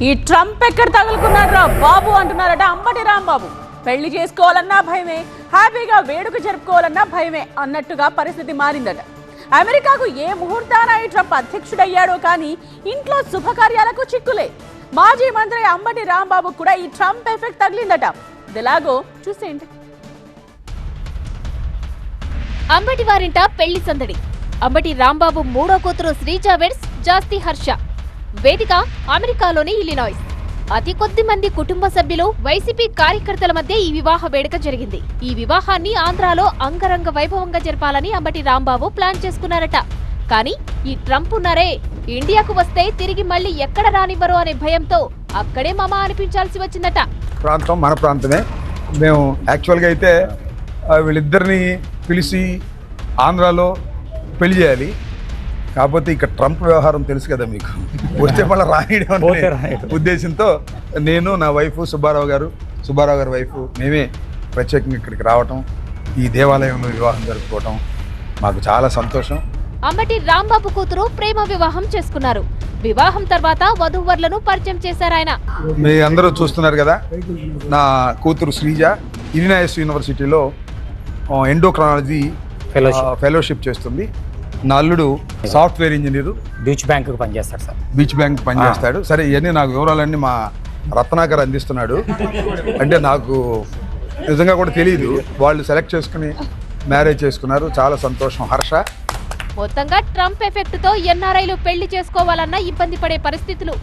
ఈ ట్రంప్ ఎక్కడ తగులుకున్నారా బాబు అంటున్నారట అంబటి రాంబాబు. పెళ్లి చేసుకోవాలన్నా భయమే, హ్యాపీగా వేడుక జరుపుకోవాలన్నా భయమే అన్నట్టుగా పరిస్థితి మారిందట. అమెరికాకు ఏ ముహూర్తాన ఈ ట్రంప్ అధ్యక్షుడయ్యాడో కానీ ఇంట్లో శుభకార్యాలకు చిక్కులే. మాజీ మంత్రి అంబటి రాంబాబు కూడా ఈ ట్రంప్ ఎఫెక్ట్ తగిలిందట. ఇదిలాగో చూసేయండి. అంబటి వారింట పెళ్లి సందడి. అంబటి రాంబాబు మూడో కూతురు శ్రీజా వెడ్స్ జాస్తి హర్ష. వేదిక అమెరికాలోని ఇల్లినాయిస్. అతి కొద్ది మంది కుటుంబ సభ్యులు, వైసీపీ కార్యకర్తల మధ్య ఈ వివాహ వేడుక జరిగింది. ఈ వివాహాన్ని ఆంధ్రాలో అంగరంగ వైభవంగా జరపాలని అంబటి రాంబాబు ప్లాన్ చేసుకున్నారట. కానీ ఈ ట్రంప్ ఉన్నారే, ఇండియాకు వస్తే తిరిగి మళ్ళీ ఎక్కడ రానివ్వరు అనే భయంతో అక్కడే మామ అనిపించాల్సి వచ్చిందట. ప్రాంతం మన ప్రాంతమే. మేము యాక్చువల్గా అయితే వీళ్ళిద్దరిని పిలిచి ఆంధ్రాలో పెళ్లి చేయాలి. కాకపోతే ఇక్కడ ట్రంప్ వ్యవహారం తెలుసు కదా మీకు, వస్తే మళ్ళీ రాయడం ఉద్దేశంతో నేను, నా వైఫ్ సుబ్బారావు గారి వైఫ్, మేమే ప్రత్యేకంగా ఇక్కడికి రావటం, ఈ దేవాలయంలో వివాహం జరుపుకోవటం మాకు చాలా సంతోషం. అంబటి రాంబాబు కూతురు ప్రేమ వివాహం చేసుకున్నారు. వివాహం తర్వాత వధూవరులను పరిచయం చేశారు ఆయన. మీ అందరూ చూస్తున్నారు కదా, నా కూతురు శ్రీజ ఇలినాయిస్ యూనివర్సిటీలో ఎండోక్రాలజీ ఫెలోషిప్ చేస్తుంది. నా అల్లుడు సాఫ్ట్వేర్ ఇంజనీరు, బీచ్ బ్యాంకు పనిచేస్తాడు సార్. బీచ్ బ్యాంక్ పనిచేస్తాడు. సరే, ఇవన్నీ నాకు వివరాలన్నీ మా రత్నాకర్ అందిస్తున్నాడు. అంటే నాకు నిజంగా కూడా తెలియదు. వాళ్ళు సెలెక్ట్ చేసుకుని మ్యారేజ్ చేసుకున్నారు. చాలా సంతోషం హర్ష. మొత్తంగా ట్రంప్ ఎఫెక్ట్ తో ఎన్ఆర్ఐలు పెళ్లి చేసుకోవాలన్న ఇబ్బంది పడే పరిస్థితులు.